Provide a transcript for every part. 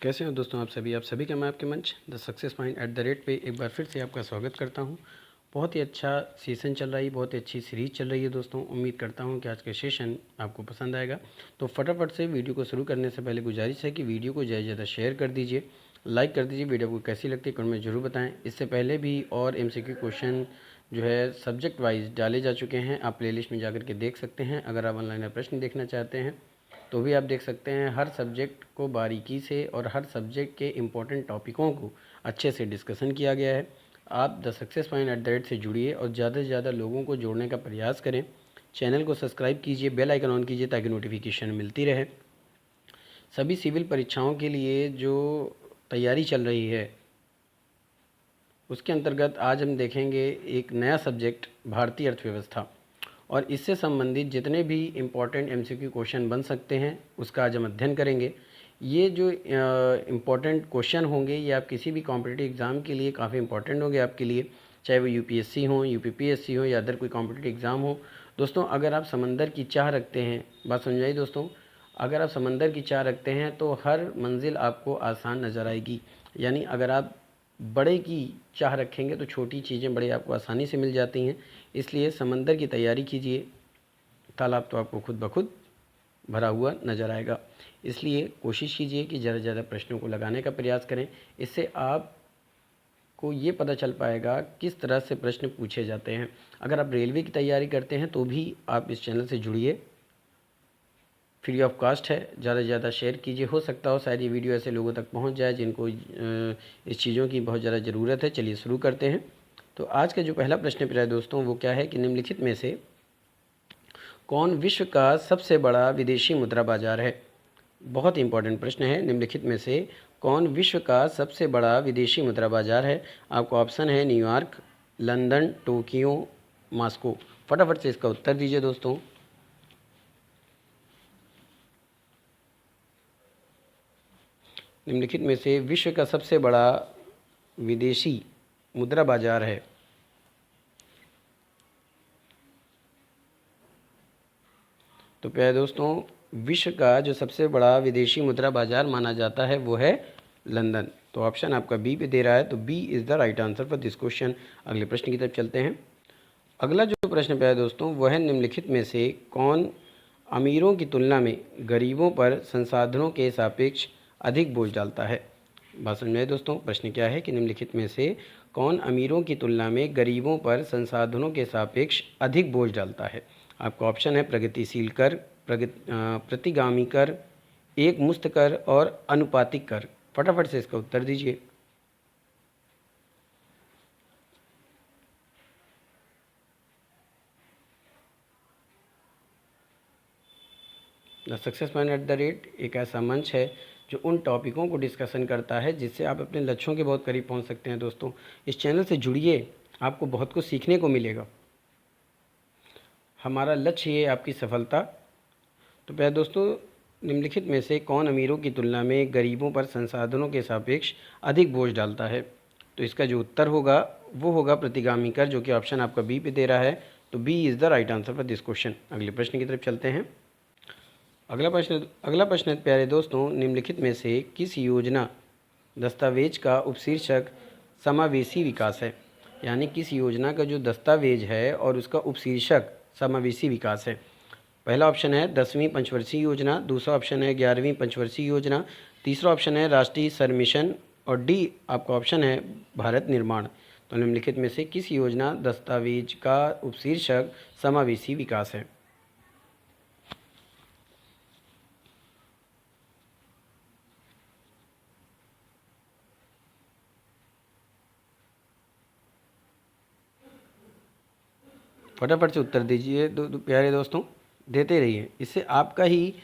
कैसे हो दोस्तों आप सभी का मैं आपके मंच the success mind at the rate पे एक बार फिर से आपका स्वागत करता हूं। बहुत ही अच्छा सेशन चल रहा है, बहुत ही अच्छी सीरीज़ चल रही है दोस्तों। उम्मीद करता हूं कि आज का सेशन आपको पसंद आएगा। तो फटाफट से वीडियो को शुरू करने से पहले गुजारिश है कि वीडियो को ज़्यादा से ज़्यादा शेयर कर दीजिए, लाइक कर दीजिए। वीडियो को कैसी लगती है कमेंट में ज़रूर बताएँ। इससे पहले भी और MCQ क्वेश्चन जो है सब्जेक्ट वाइज डाले जा चुके हैं, आप प्लेलिस्ट में जाकर के देख सकते हैं। अगर आप ऑनलाइन प्रश्न देखना चाहते हैं तो भी आप देख सकते हैं। हर सब्जेक्ट को बारीकी से और हर सब्जेक्ट के इम्पोर्टेंट टॉपिकों को अच्छे से डिस्कशन किया गया है। आप the success point at the rate से जुड़िए और ज़्यादा से ज़्यादा लोगों को जोड़ने का प्रयास करें। चैनल को सब्सक्राइब कीजिए, बेल आइकन ऑन कीजिए ताकि नोटिफिकेशन मिलती रहे। सभी सिविल परीक्षाओं के लिए जो तैयारी चल रही है उसके अंतर्गत आज हम देखेंगे एक नया सब्जेक्ट भारतीय अर्थव्यवस्था, और इससे संबंधित जितने भी इम्पॉर्टेंट MCQ क्वेश्चन बन सकते हैं उसका आज हम अध्ययन करेंगे। ये जो इम्पॉर्टेंट क्वेश्चन होंगे ये आप किसी भी कॉम्पिटिटिव एग्ज़ाम के लिए काफ़ी इम्पॉर्टेंट होंगे आपके लिए, चाहे वो UPSC हो, UPPSC हो या अदर कोई कॉम्पिटिटिव एग्ज़ाम हो। दोस्तों अगर आप समंदर की चाह रखते हैं, बात समझाइए दोस्तों, अगर आप समंदर की चाह रखते हैं तो हर मंजिल आपको आसान नज़र आएगी। यानी अगर आप बड़े की चाह रखेंगे तो छोटी चीज़ें बड़े आपको आसानी से मिल जाती हैं। इसलिए समंदर की तैयारी कीजिए, तालाब तो आपको खुद ब खुद भरा हुआ नज़र आएगा। इसलिए कोशिश कीजिए कि ज़्यादा से ज़्यादा प्रश्नों को लगाने का प्रयास करें। इससे आपको ये पता चल पाएगा किस तरह से प्रश्न पूछे जाते हैं। अगर आप रेलवे की तैयारी करते हैं तो भी आप इस चैनल से जुड़िए, फ्री ऑफ कास्ट है। ज़्यादा से ज़्यादा शेयर कीजिए, हो सकता हो शायद ये वीडियो ऐसे लोगों तक पहुंच जाए जिनको इस चीज़ों की बहुत ज़्यादा ज़रूरत है। चलिए शुरू करते हैं। तो आज का जो पहला प्रश्न प्यारे दोस्तों वो क्या है कि निम्नलिखित में से कौन विश्व का सबसे बड़ा विदेशी मुद्रा बाजार है। बहुत इंपॉर्टेंट प्रश्न है। निम्नलिखित में से कौन विश्व का सबसे बड़ा विदेशी मुद्रा बाजार है। आपको ऑप्शन है न्यूयॉर्क, लंदन, टोक्यो, मॉस्को। फटाफट से इसका उत्तर दीजिए दोस्तों। निम्नलिखित में से विश्व का सबसे बड़ा विदेशी मुद्रा बाजार है। तो प्यारे दोस्तों विश्व का जो सबसे बड़ा विदेशी मुद्रा बाजार माना जाता है वो है लंदन। तो ऑप्शन आपका बी पे दे रहा है, तो B is the right answer for this question. अगले प्रश्न की तरफ चलते हैं। अगला जो प्रश्न प्यारे दोस्तों वह है निम्नलिखित में से कौन अमीरों की तुलना में गरीबों पर संसाधनों के सापेक्ष अधिक बोझ डालता है। बात समझ में दोस्तों, प्रश्न क्या है कि निम्नलिखित में से कौन अमीरों की तुलना में गरीबों पर संसाधनों के सापेक्ष अधिक बोझ डालता है। आपका ऑप्शन है प्रगतिशील कर, प्रतिगामी कर, एक मुक्त कर और अनुपातिक कर। फटाफट से इसका उत्तर दीजिए। The success mind at the rate एक ऐसा मंच है जो उन टॉपिकों को डिस्कशन करता है जिससे आप अपने लक्ष्यों के बहुत करीब पहुंच सकते हैं। दोस्तों इस चैनल से जुड़िए, आपको बहुत कुछ सीखने को मिलेगा। हमारा लक्ष्य ये आपकी सफलता। तो प्यारे दोस्तों निम्नलिखित में से कौन अमीरों की तुलना में गरीबों पर संसाधनों के सापेक्ष अधिक बोझ डालता है। तो इसका जो उत्तर होगा वो होगा प्रतिगामी कर, जो कि ऑप्शन आपका बी पे दे रहा है। तो B is the right answer for this question. अगले प्रश्न की तरफ चलते हैं। अगला प्रश्न प्यारे दोस्तों निम्नलिखित में से किस योजना दस्तावेज का उपशीर्षक समावेशी विकास है। यानी किस योजना का जो दस्तावेज है और उसका उपशीर्षक समावेशी विकास है। पहला ऑप्शन है 10वीं पंचवर्षीय योजना, दूसरा ऑप्शन है 11वीं पंचवर्षीय योजना, तीसरा ऑप्शन है राष्ट्रीय सर मिशन और डी आपका ऑप्शन है भारत निर्माण। तो निम्नलिखित में से किस योजना दस्तावेज का उपशीर्षक समावेशी विकास है। फटाफट से उत्तर दीजिए प्यारे दोस्तों, देते रहिए। इससे आपका ही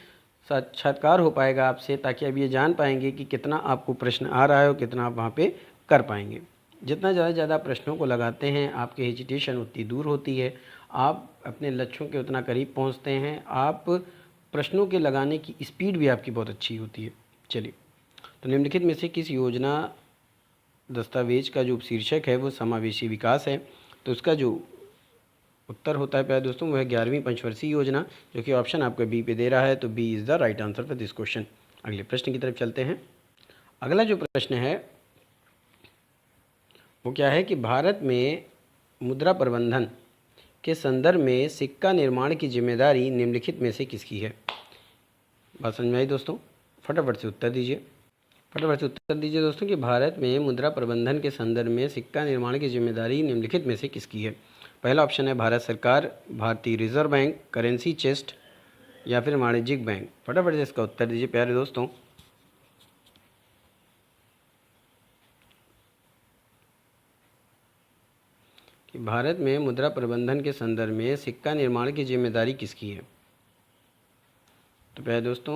साक्षात्कार हो पाएगा आपसे, ताकि आप ये जान पाएंगे कि कितना आपको प्रश्न आ रहा है और कितना आप वहाँ पे कर पाएंगे। जितना ज़्यादा प्रश्नों को लगाते हैं आपकी हेजिटेशन उतनी दूर होती है, आप अपने लक्ष्यों के उतना करीब पहुँचते हैं, आप प्रश्नों के लगाने की स्पीड भी आपकी बहुत अच्छी होती है। चलिए, तो निम्नलिखित में से किस योजना दस्तावेज का जो शीर्षक है वो समावेशी विकास है। तो उसका जो उत्तर होता है प्यारे दोस्तों वह 11वीं पंचवर्षीय योजना, जो कि ऑप्शन आपका बी पे दे रहा है। तो B is the right answer for this question. अगले प्रश्न की तरफ चलते हैं। अगला जो प्रश्न है वो क्या है कि भारत में मुद्रा प्रबंधन के संदर्भ में सिक्का निर्माण की जिम्मेदारी निम्नलिखित में से किसकी है। बात समझ में आई दोस्तों? फटाफट से उत्तर दीजिए। फटाफट से उत्तर दीजिए दोस्तों कि भारत में मुद्रा प्रबंधन के संदर्भ में सिक्का निर्माण की जिम्मेदारी निम्नलिखित में से किसकी है। पहला ऑप्शन है भारत सरकार, भारतीय रिजर्व बैंक, करेंसी चेस्ट या फिर वाणिज्यिक बैंक। फटाफट से इसका उत्तर दीजिए प्यारे दोस्तों। कि भारत में मुद्रा प्रबंधन के संदर्भ में सिक्का निर्माण की जिम्मेदारी किसकी है। तो प्यारे दोस्तों,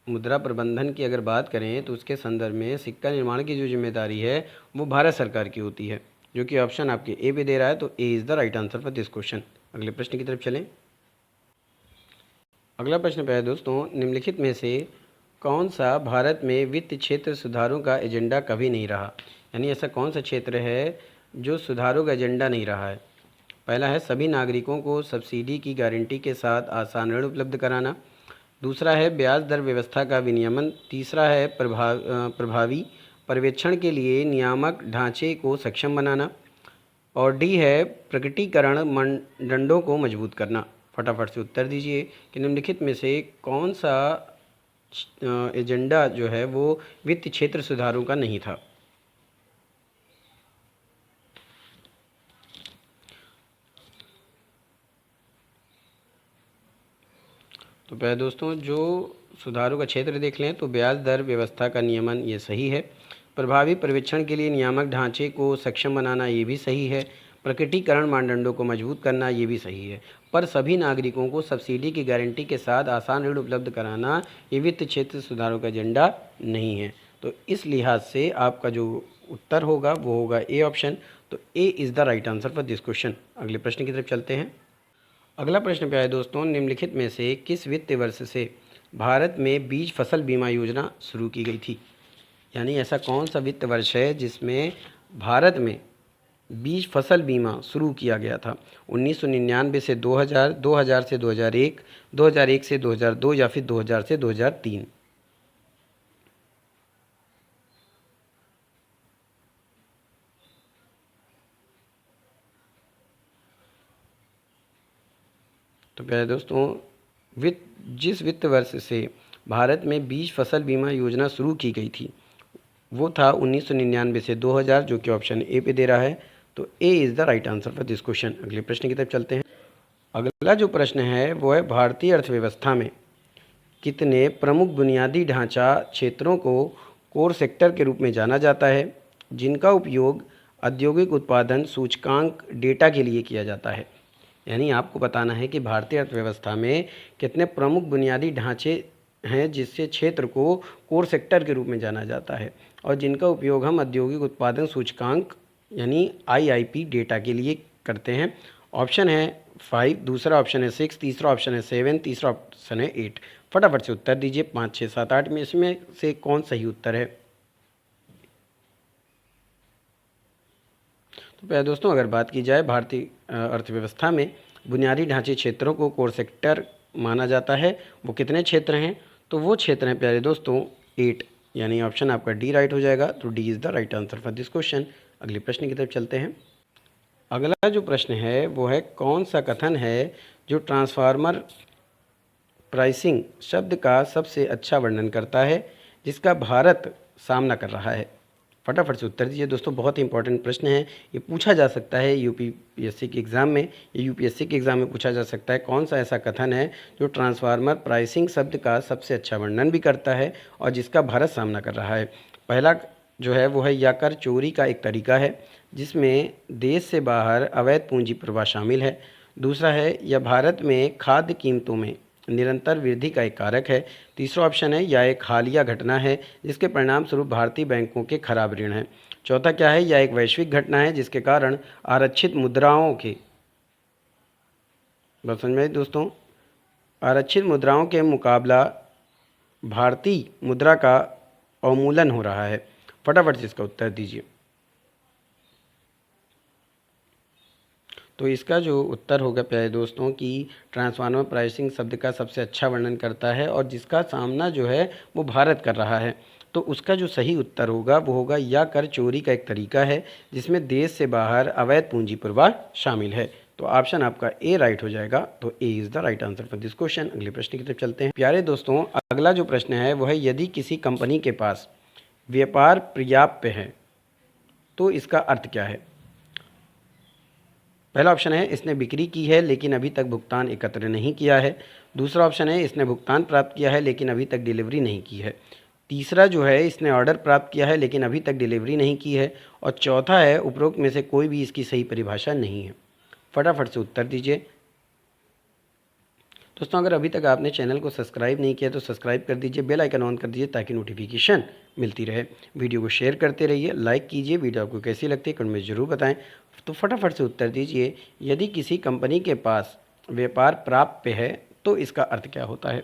मुद्रा प्रबंधन की अगर बात करें तो उसके संदर्भ में सिक्का निर्माण की जो जिम्मेदारी है वो भारत सरकार की होती है, जो कि ऑप्शन आपके ए पे दे रहा है। तो A is the right answer for this question. अगले प्रश्न की तरफ चलें। अगला प्रश्न प्यारे दोस्तों, निम्नलिखित में से कौन सा भारत में वित्त क्षेत्र सुधारों का एजेंडा कभी नहीं रहा। यानी ऐसा कौन सा क्षेत्र है जो सुधारों का एजेंडा नहीं रहा है। पहला है सभी नागरिकों को सब्सिडी की गारंटी के साथ आसान ऋण उपलब्ध कराना। दूसरा है ब्याज दर व्यवस्था का विनियमन। तीसरा है प्रभावी पर्यवेक्षण के लिए नियामक ढांचे को सक्षम बनाना। और डी है प्रकटीकरण मानदंडों को मजबूत करना। फटाफट से उत्तर दीजिए कि निम्नलिखित में से कौन सा एजेंडा जो है वो वित्त क्षेत्र सुधारों का नहीं था। तो पहले दोस्तों, जो सुधारों का क्षेत्र देख लें तो ब्याज दर व्यवस्था का नियमन ये सही है। प्रभावी पर्यवेक्षण के लिए नियामक ढांचे को सक्षम बनाना ये भी सही है। प्रकटीकरण मानदंडों को मजबूत करना ये भी सही है। पर सभी नागरिकों को सब्सिडी की गारंटी के साथ आसान ऋण उपलब्ध कराना ये वित्त क्षेत्र सुधारों का एजेंडा नहीं है। तो इस लिहाज से आपका जो उत्तर होगा वो होगा ए ऑप्शन। तो A is the right answer for this question. अगले प्रश्न की तरफ चलते हैं। अगला प्रश्न प्यारे दोस्तों, निम्नलिखित में से किस वित्त वर्ष से भारत में बीज फसल बीमा योजना शुरू की गई थी। यानी ऐसा कौन सा वित्त वर्ष है जिसमें भारत में बीज फसल बीमा शुरू किया गया था। 1999 से 2000, 2000 से 2001, 2001 से 2002 या फिर 2000 से 2003। तो प्यारे दोस्तों, जिस वित्त वर्ष से भारत में बीज फसल बीमा योजना शुरू की गई थी वो था 1999 से 2000, जो कि ऑप्शन ए पे दे रहा है। तो A is the right answer for this question. अगले प्रश्न की तरफ चलते हैं। अगला जो प्रश्न है वो है भारतीय अर्थव्यवस्था में कितने प्रमुख बुनियादी ढांचा क्षेत्रों को कोर सेक्टर के रूप में जाना जाता है जिनका उपयोग औद्योगिक उत्पादन सूचकांक डेटा के लिए किया जाता है। यानी आपको बताना है कि भारतीय अर्थव्यवस्था में कितने प्रमुख बुनियादी ढांचे हैं जिससे क्षेत्र को कोर सेक्टर के रूप में जाना जाता है और जिनका उपयोग हम औद्योगिक उत्पादन सूचकांक यानी आईआईपी डेटा के लिए करते हैं। ऑप्शन है 5, दूसरा ऑप्शन है 6, तीसरा ऑप्शन है 7, तीसरा ऑप्शन है 8। फटाफट से उत्तर दीजिए 5, 6, 7, 8 में इसमें से कौन सही उत्तर है। तो प्यारे दोस्तों, अगर बात की जाए भारतीय अर्थव्यवस्था में बुनियादी ढांचे क्षेत्रों को कोर सेक्टर माना जाता है, वो कितने क्षेत्र हैं। तो वो क्षेत्र हैं प्यारे दोस्तों 8, यानी ऑप्शन आपका डी राइट हो जाएगा। तो D is the right answer for this question. अगले प्रश्न की तरफ चलते हैं। अगला जो प्रश्न है वो है कौन सा कथन है जो ट्रांसफार्मर प्राइसिंग शब्द का सबसे अच्छा वर्णन करता है जिसका भारत सामना कर रहा है। फटाफट से उत्तर दीजिए दोस्तों, बहुत ही इंपॉर्टेंट प्रश्न है। ये पूछा जा सकता है यूपीएससी के एग्ज़ाम में, ये यूपीएससी के एग्ज़ाम में पूछा जा सकता है कौन सा ऐसा कथन है जो ट्रांसफार्मर प्राइसिंग शब्द का सबसे अच्छा वर्णन भी करता है और जिसका भारत सामना कर रहा है। पहला जो है वो है या कर चोरी का एक तरीका है जिसमें देश से बाहर अवैध पूंजी प्रवाह शामिल है। दूसरा है या भारत में खाद्य कीमतों में निरंतर वृद्धि का एक कारक है। तीसरा ऑप्शन है या एक हालिया घटना है जिसके परिणाम स्वरूप भारतीय बैंकों के खराब ऋण हैं। चौथा क्या है, या एक वैश्विक घटना है जिसके कारण आरक्षित मुद्राओं के बस समझ में दोस्तों, आरक्षित मुद्राओं के मुकाबला भारतीय मुद्रा का अवमूल्यन हो रहा है। फटाफट से इसका उत्तर दीजिए। तो इसका जो उत्तर होगा प्यारे दोस्तों कि ट्रांसफार्मर प्राइसिंग शब्द का सबसे अच्छा वर्णन करता है और जिसका सामना जो है वो भारत कर रहा है। तो उसका जो सही उत्तर होगा वो होगा या कर चोरी का एक तरीका है जिसमें देश से बाहर अवैध पूंजी प्रवाह शामिल है। तो ऑप्शन आपका ए राइट हो जाएगा। तो A is the right answer for this question. अगले प्रश्न की तरफ चलते हैं। प्यारे दोस्तों, अगला जो प्रश्न है वो है यदि किसी कंपनी के पास व्यापार पर्याप्त है तो इसका अर्थ क्या है। पहला ऑप्शन है इसने बिक्री की है लेकिन अभी तक भुगतान एकत्र नहीं किया है। दूसरा ऑप्शन है इसने भुगतान प्राप्त किया है लेकिन अभी तक डिलीवरी नहीं की है। तीसरा जो है इसने ऑर्डर प्राप्त किया है लेकिन अभी तक डिलीवरी नहीं की है। और चौथा है उपरोक्त में से कोई भी इसकी सही परिभाषा नहीं है। फटाफट से उत्तर दीजिए। दोस्तों, अगर अभी तक आपने चैनल को सब्सक्राइब नहीं किया तो सब्सक्राइब कर दीजिए, बेल आइकन ऑन कर दीजिए ताकि नोटिफिकेशन मिलती रहे। वीडियो को शेयर करते रहिए, लाइक कीजिए। वीडियो आपको कैसी लगती है कमेंट में ज़रूर बताएं। तो फटाफट से उत्तर दीजिए। यदि किसी कंपनी के पास व्यापार प्राप्य है तो इसका अर्थ क्या होता है।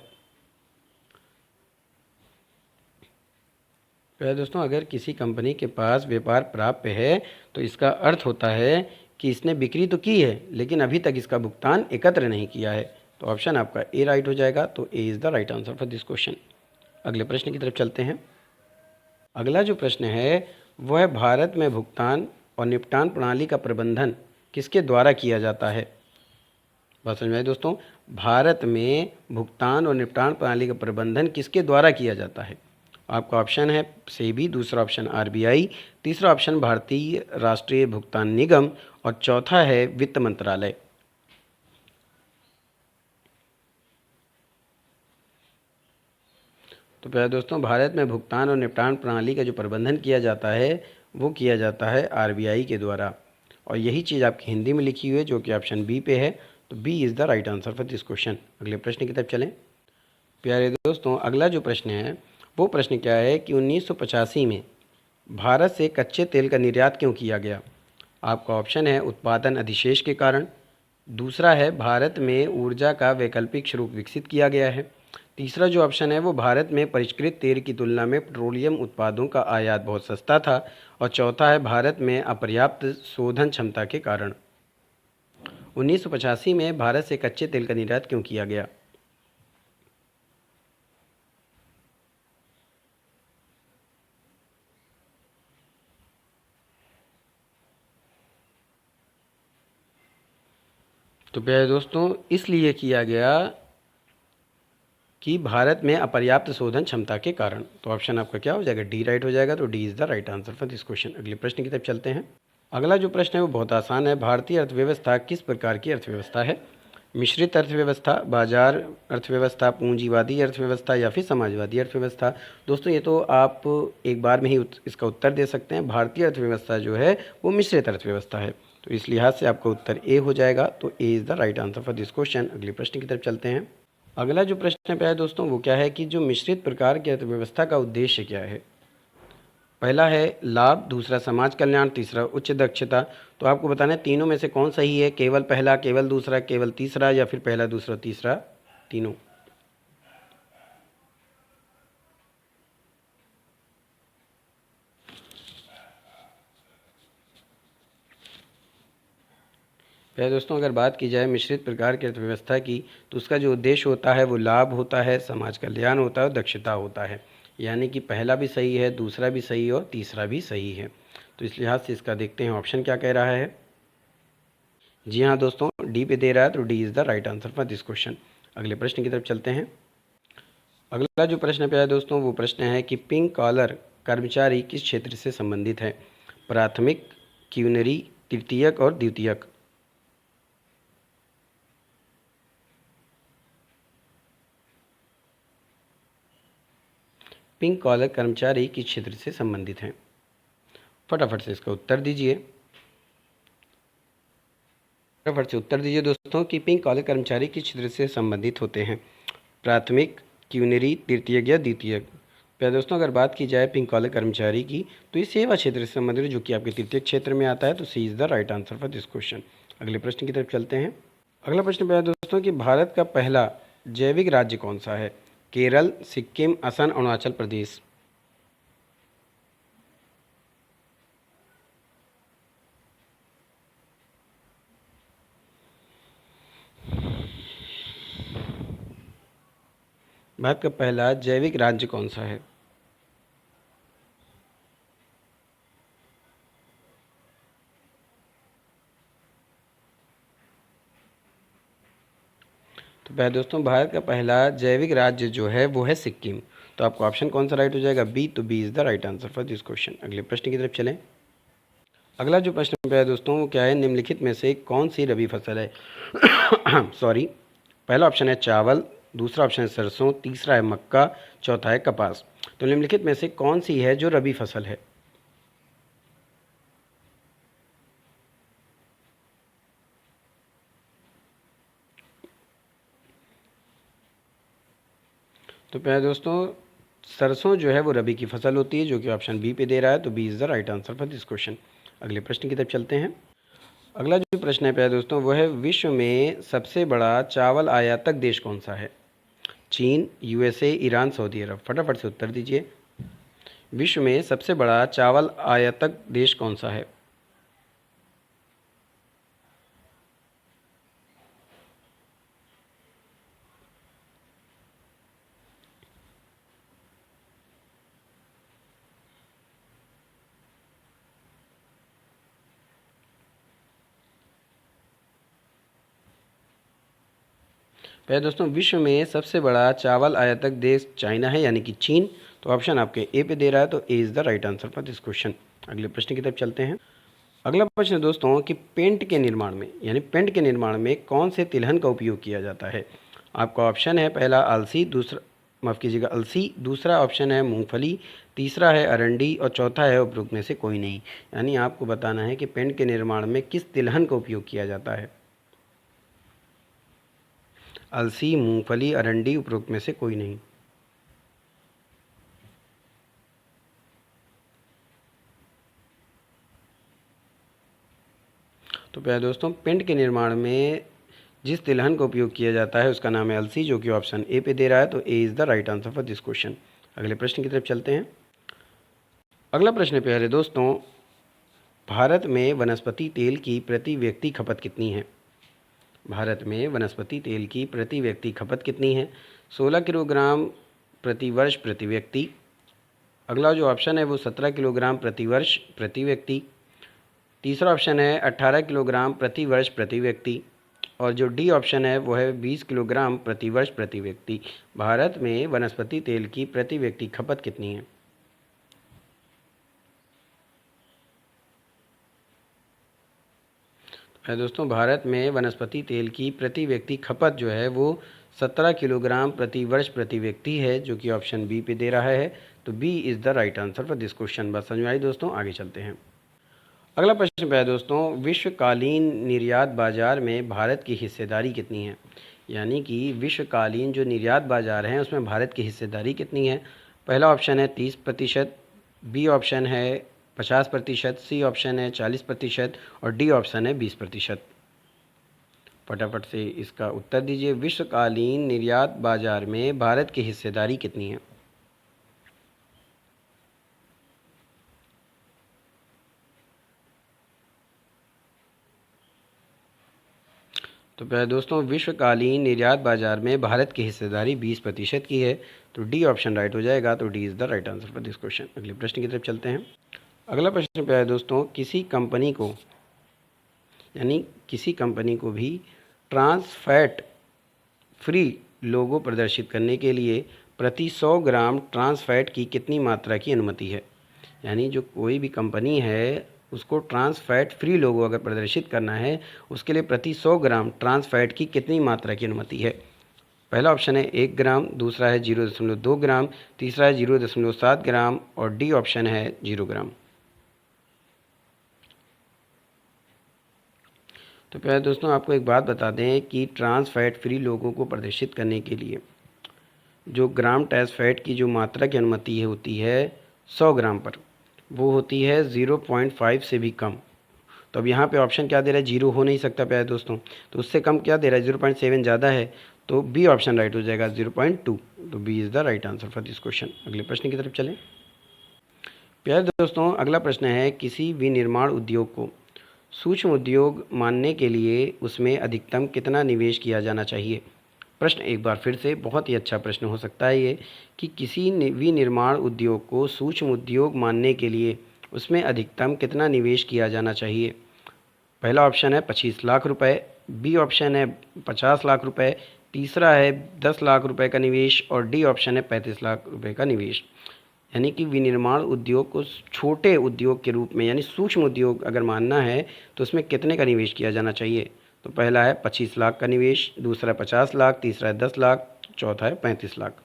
तो दोस्तों, अगर किसी कंपनी के पास व्यापार प्राप्य है तो इसका अर्थ होता है कि इसने बिक्री तो की है लेकिन अभी तक इसका भुगतान एकत्र नहीं किया है। तो ऑप्शन आपका ए राइट हो जाएगा। तो A is the right answer for this question. अगले प्रश्न की तरफ चलते हैं। अगला जो प्रश्न है वह है भारत में भुगतान और निपटान प्रणाली का प्रबंधन किसके द्वारा किया जाता है। बात समझ में आई दोस्तों। भारत में भुगतान और निपटान प्रणाली का प्रबंधन किसके द्वारा किया जाता है। आपका ऑप्शन है सेबी, दूसरा ऑप्शन आरबीआई, तीसरा ऑप्शन भारतीय राष्ट्रीय भुगतान निगम और चौथा है वित्त मंत्रालय। तो प्यारे दोस्तों, भारत में भुगतान और निपटान प्रणाली का जो प्रबंधन किया जाता है वो किया जाता है आरबीआई के द्वारा। और यही चीज़ आपकी हिंदी में लिखी हुई है जो कि ऑप्शन बी पे है। तो B is the right answer for this question. अगले प्रश्न की तरफ चलें। प्यारे दोस्तों, अगला जो प्रश्न है वो प्रश्न क्या है कि 1985 में भारत से कच्चे तेल का निर्यात क्यों किया गया। आपका ऑप्शन है उत्पादन अधिशेष के कारण, दूसरा है भारत में ऊर्जा का वैकल्पिक स्रोत विकसित किया गया है, तीसरा जो ऑप्शन है वो भारत में परिष्कृत तेल की तुलना में पेट्रोलियम उत्पादों का आयात बहुत सस्ता था, और चौथा है भारत में अपर्याप्त शोधन क्षमता के कारण। 1985 में भारत से कच्चे तेल का निर्यात क्यों किया गया। तो प्यारे दोस्तों, इसलिए किया गया कि भारत में अपर्याप्त शोधन क्षमता के कारण। तो ऑप्शन आपका क्या हो जाएगा, डी राइट हो जाएगा। तो D is the right answer for this question. अगले प्रश्न की तरफ चलते हैं। अगला जो प्रश्न है वो बहुत आसान है। भारतीय अर्थव्यवस्था किस प्रकार की अर्थव्यवस्था है। मिश्रित अर्थव्यवस्था, बाजार अर्थव्यवस्था, पूंजीवादी अर्थव्यवस्था या फिर समाजवादी अर्थव्यवस्था। दोस्तों, ये तो आप एक बार में ही इसका उत्तर दे सकते हैं। भारतीय अर्थव्यवस्था जो है वो मिश्रित अर्थव्यवस्था है। तो इस लिहाज से आपका उत्तर ए हो जाएगा। तो A is the right answer for this question. अगले प्रश्न की तरफ चलते हैं। अगला जो प्रश्न है दोस्तों वो क्या है कि जो मिश्रित प्रकार की अर्थव्यवस्था का उद्देश्य क्या है। पहला है लाभ, दूसरा समाज कल्याण, तीसरा उच्च दक्षता। तो आपको बताना है तीनों में से कौन सही है, केवल पहला, केवल दूसरा, केवल तीसरा या फिर पहला दूसरा तीसरा तीनों। पहले दोस्तों, अगर बात की जाए मिश्रित प्रकार की अर्थव्यवस्था की तो उसका जो उद्देश्य होता है वो लाभ होता है, समाज कल्याण होता है और दक्षता होता है। यानी कि पहला भी सही है, दूसरा भी सही है और तीसरा भी सही है। तो इस लिहाज से इसका देखते हैं ऑप्शन क्या कह रहा है। जी हाँ दोस्तों, डी पे दे रहा है। तो D is the right answer for this question. अगले प्रश्न की तरफ चलते हैं। अगला जो प्रश्न पे है दोस्तों वो प्रश्न है कि पिंक कॉलर कर्मचारी किस क्षेत्र से संबंधित है। प्राथमिक, क्यूनरी, तृतीयक और द्वितीयक। पिंक कॉलर कर्मचारी किस क्षेत्र से संबंधित हैं। फटाफट से इसका उत्तर दीजिए। फटाफट से उत्तर दीजिए दोस्तों कि पिंक कॉलर कर्मचारी किस क्षेत्र से संबंधित होते हैं। प्राथमिक, क्यूनरी, तृतीयक या द्वितीयक। प्यारे दोस्तों, अगर बात की जाए पिंक कॉलर कर्मचारी की तो ये सेवा क्षेत्र से संबंधित है जो कि आपके तृतीयक क्षेत्र में आता है। तो C is the right answer for this question. अगले प्रश्न की तरफ चलते हैं। अगला प्रश्न प्यारे दोस्तों कि भारत का पहला जैविक राज्य कौन सा है। केरल, सिक्किम, असम, अरुणाचल प्रदेश। भारत का पहला जैविक राज्य कौन सा है। तो प्यारे दोस्तों, भारत का पहला जैविक राज्य जो है वो है सिक्किम। तो आपको ऑप्शन कौन सा राइट हो जाएगा? बी। तो B is the right answer for this question. अगले प्रश्न की तरफ चलें। अगला जो प्रश्न प्यारे दोस्तों वो क्या है? निम्नलिखित में से कौन सी रबी फसल है? सॉरी, पहला ऑप्शन है चावल, दूसरा ऑप्शन है सरसों, तीसरा है मक्का, चौथा है कपास। तो निम्नलिखित में से कौन सी है जो रबी फसल है? तो प्यारे दोस्तों, सरसों जो है वो रबी की फसल होती है, जो कि ऑप्शन बी पे दे रहा है। तो B is the right answer for this question. अगले प्रश्न की तरफ चलते हैं। अगला जो प्रश्न है प्यारे दोस्तों वो है, विश्व में सबसे बड़ा चावल आयातक देश कौन सा है? चीन, यूएसए, ईरान, सऊदी अरब। फटाफट से उत्तर दीजिए। विश्व में सबसे बड़ा चावल आयातक देश कौन सा है? प्यारे दोस्तों, विश्व में सबसे बड़ा चावल आयातक देश चाइना है, यानी कि चीन। तो ऑप्शन आपके ए पे दे रहा है, तो A is the right answer for this question. अगले प्रश्न की तरफ चलते हैं। अगला प्रश्न है दोस्तों कि पेंट के निर्माण में, यानी पेंट के निर्माण में कौन से तिलहन का उपयोग किया जाता है? आपका ऑप्शन है पहला अलसी, दूसरा माफ़ कीजिएगा अलसी, दूसरा ऑप्शन है मूंगफली, तीसरा है अरंडी और चौथा है उपरोक्त में से कोई नहीं। यानी आपको बताना है कि पेंट के निर्माण में किस तिलहन का उपयोग किया जाता है। अलसी, मूंगफली, अरंडी, उपरोक्त में से कोई नहीं। तो प्यारे दोस्तों, पेंट के निर्माण में जिस तिलहन का उपयोग किया जाता है उसका नाम है अलसी, जो कि ऑप्शन ए पे दे रहा है। तो A is the right answer for this question. अगले प्रश्न की तरफ चलते हैं। अगला प्रश्न है प्यारे दोस्तों, भारत में वनस्पति तेल की प्रति व्यक्ति खपत कितनी है? भारत में वनस्पति तेल की प्रति व्यक्ति खपत कितनी है? 16 किलोग्राम प्रति वर्ष प्रति व्यक्ति। अगला जो ऑप्शन है वो 17 किलोग्राम प्रति वर्ष प्रति व्यक्ति। तीसरा ऑप्शन है 18 किलोग्राम प्रति वर्ष प्रति व्यक्ति। और जो डी ऑप्शन है वो है 20 किलोग्राम प्रति वर्ष प्रति व्यक्ति। भारत में वनस्पति तेल की प्रति व्यक्ति खपत कितनी है? दोस्तों, भारत में वनस्पति तेल की प्रति व्यक्ति खपत जो है वो 17 किलोग्राम प्रति वर्ष प्रति व्यक्ति है, जो कि ऑप्शन बी पे दे रहा है। तो B is the right answer for this question. बस समझ में आई दोस्तों? आगे चलते हैं। अगला प्रश्न है दोस्तों, विश्वकालीन निर्यात बाजार में भारत की हिस्सेदारी कितनी है? यानी कि विश्वकालीन जो निर्यात बाजार हैं उसमें भारत की हिस्सेदारी कितनी है? पहला ऑप्शन है 30%, बी ऑप्शन है 50%, सी ऑप्शन है 40% और डी ऑप्शन है 20%। फटाफट से इसका उत्तर दीजिए। विश्वकालीन निर्यात बाजार में भारत की हिस्सेदारी कितनी है? तो प्यारे दोस्तों, विश्वकालीन निर्यात बाजार में भारत की हिस्सेदारी 20% की है। तो डी ऑप्शन राइट हो जाएगा। तो D is the right answer for this question. अगले प्रश्न की तरफ चलते हैं। अगला प्रश्न प्यारे दोस्तों, किसी कंपनी को, यानी किसी कंपनी को भी ट्रांस फैट फ्री लोगो प्रदर्शित करने के लिए प्रति 100 ग्राम ट्रांस फैट की कितनी मात्रा की अनुमति है? यानी जो कोई भी कंपनी है उसको ट्रांस फैट फ्री लोगो अगर प्रदर्शित करना है, उसके लिए प्रति 100 ग्राम ट्रांस फैट की कितनी मात्रा की अनुमति है? पहला ऑप्शन है 1 ग्राम, दूसरा है 0.2 ग्राम, तीसरा है 0.7 ग्राम और डी ऑप्शन है 0 ग्राम। तो प्यारे दोस्तों, आपको एक बात बता दें कि ट्रांस फैट फ्री लोगों को प्रदर्शित करने के लिए जो ग्राम ट्रांस फैट की जो मात्रा की अनुमति है होती है 100 ग्राम पर, वो होती है 0.5 से भी कम। तो अब यहाँ पे ऑप्शन क्या दे रहा है? 0 हो नहीं सकता प्यारे दोस्तों, तो उससे कम क्या दे रहा है? 0.7 ज़्यादा है, तो बी ऑप्शन राइट हो जाएगा 0.2। तो B is the right answer for this question. अगले प्रश्न की तरफ चलें। प्यारे दोस्तों, अगला प्रश्न है, किसी भी निर्माण उद्योग को सूक्ष्म उद्योग मानने के लिए उसमें अधिकतम कितना निवेश किया जाना चाहिए? प्रश्न एक बार फिर से, बहुत ही अच्छा प्रश्न हो सकता है ये, कि किसी भी निर्माण उद्योग को सूक्ष्म उद्योग मानने के लिए उसमें अधिकतम कितना निवेश किया जाना चाहिए? पहला ऑप्शन है 25 लाख रुपए, बी ऑप्शन है 50 लाख रुपए, तीसरा है 10 लाख रुपए का निवेश और डी ऑप्शन है 35 लाख रुपए का निवेश। यानी कि विनिर्माण उद्योग को छोटे उद्योग के रूप में यानी सूक्ष्म उद्योग अगर मानना है तो उसमें कितने का निवेश किया जाना चाहिए? तो पहला है 25 लाख का निवेश, दूसरा 50 लाख, तीसरा है 10 लाख, चौथा है 35 लाख।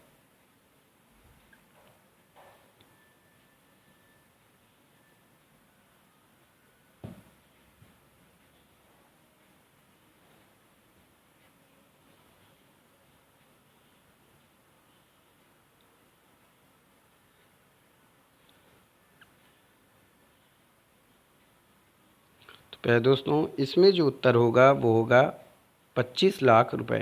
तो दोस्तों इसमें जो उत्तर होगा वो होगा 25 लाख रुपए।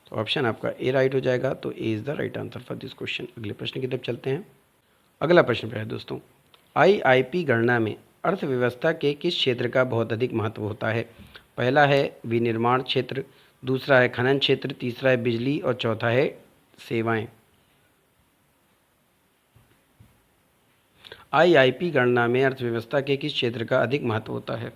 तो ऑप्शन आपका ए राइट हो जाएगा। तो A is the right answer for this question. अगले प्रश्न की तरफ चलते हैं। अगला प्रश्न है दोस्तों, आईआईपी गणना में अर्थव्यवस्था के किस क्षेत्र का बहुत अधिक महत्व होता है? पहला है विनिर्माण क्षेत्र, दूसरा है खनन क्षेत्र, तीसरा है बिजली और चौथा है सेवाएं। आईआईपी गणना में अर्थव्यवस्था के किस क्षेत्र का अधिक महत्व होता है?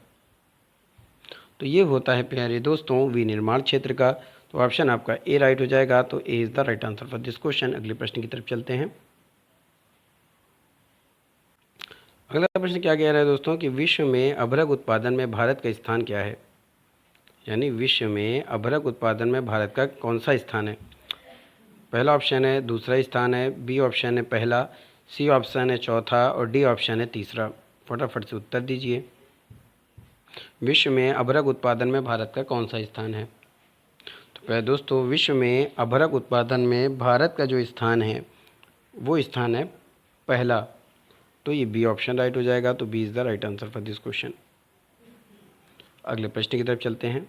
तो ये होता है प्यारे दोस्तों विनिर्माण क्षेत्र का। तो ऑप्शन आपका ए राइट हो जाएगा। तो A is the right answer for this question. अगले प्रश्न की तरफ चलते हैं। अगला प्रश्न क्या कह रहा है दोस्तों कि विश्व में अभ्रक उत्पादन में भारत का स्थान क्या है? यानी विश्व में अभ्रक उत्पादन में भारत का कौन सा स्थान है? पहला ऑप्शन है दूसरा स्थान है, बी ऑप्शन है पहला, सी ऑप्शन है चौथा और डी ऑप्शन है तीसरा। फटाफट से उत्तर दीजिए। विश्व में अभ्रक उत्पादन में भारत का कौन सा स्थान है? तो पहले दोस्तों विश्व में अभ्रक उत्पादन में भारत का जो स्थान है वो स्थान है पहला। तो ये बी ऑप्शन राइट हो जाएगा। तो B is the right answer for this question. अगले प्रश्न की तरफ चलते हैं।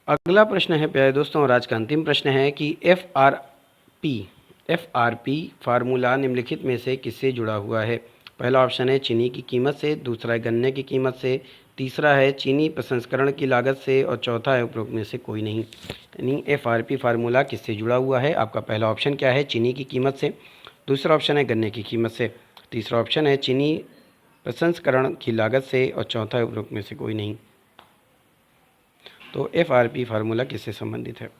अगला प्रश्न है प्यारे दोस्तों और आज का अंतिम प्रश्न है कि एफ आर पी फार्मूला निम्नलिखित में से किससे जुड़ा हुआ है? पहला ऑप्शन है चीनी की कीमत से, दूसरा है गन्ने की कीमत से, तीसरा है चीनी प्रसंस्करण की लागत से और चौथा है उपरोक्त में से कोई नहीं। यानी एफ आर पी फार्मूला किससे जुड़ा हुआ है? आपका पहला ऑप्शन क्या है? चीनी की कीमत से, दूसरा ऑप्शन है गन्ने की कीमत से, तीसरा ऑप्शन है चीनी प्रसंस्करण की लागत से और चौथा है उपरोक्त में से कोई नहीं। तो एफ आर पी फार्मूला किससे संबंधित है?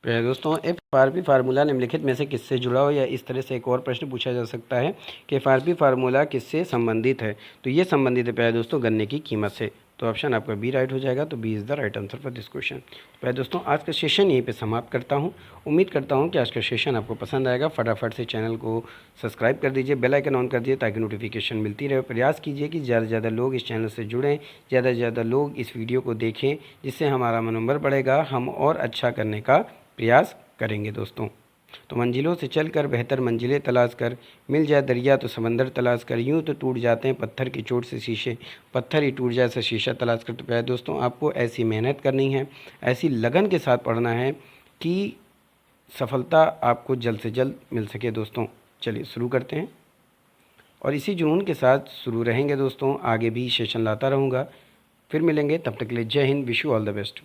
दोस्तों एफ आर पी फार्मूला निम्नलिखित में से किससे जुड़ा हो, या इस तरह से एक और प्रश्न पूछा जा सकता है कि एफ आर पी फार्मूला किससे संबंधित है? तो ये संबंधित है प्यारे दोस्तों गन्ने की कीमत से। तो ऑप्शन आपका बी राइट हो जाएगा। तो B is the right answer for this question. प्यारे दोस्तों आज का सेशन यहीं पे समाप्त करता हूँ। उम्मीद करता हूँ कि आज का सेशन आपको पसंद आएगा। फटाफट से चैनल को सब्सक्राइब कर दीजिए, बेल आइकन ऑन कर दीजिए ताकि नोटिफिकेशन मिलती रहे। प्रयास कीजिए कि ज़्यादा से ज़्यादा लोग इस चैनल से जुड़ें, ज़्यादा से ज़्यादा लोग इस वीडियो को देखें, जिससे हमारा मनोबल बढ़ेगा, हम और अच्छा करने का प्रयास करेंगे दोस्तों। तो मंजिलों से चलकर बेहतर मंजिलें तलाश कर, मिल जाए दरिया तो समंदर तलाश कर, यूं तो टूट जाते हैं पत्थर की चोट से शीशे, पत्थर ही टूट जाए से शीशा तलाश कर। तो प्यारे दोस्तों आपको ऐसी मेहनत करनी है, ऐसी लगन के साथ पढ़ना है कि सफलता आपको जल्द से जल्द मिल सके दोस्तों। चलिए शुरू करते हैं और इसी जुनून के साथ शुरू रहेंगे दोस्तों। आगे भी सेशन लाता रहूँगा। फिर मिलेंगे, तब तक के लिए जय Hind, wish you all the best.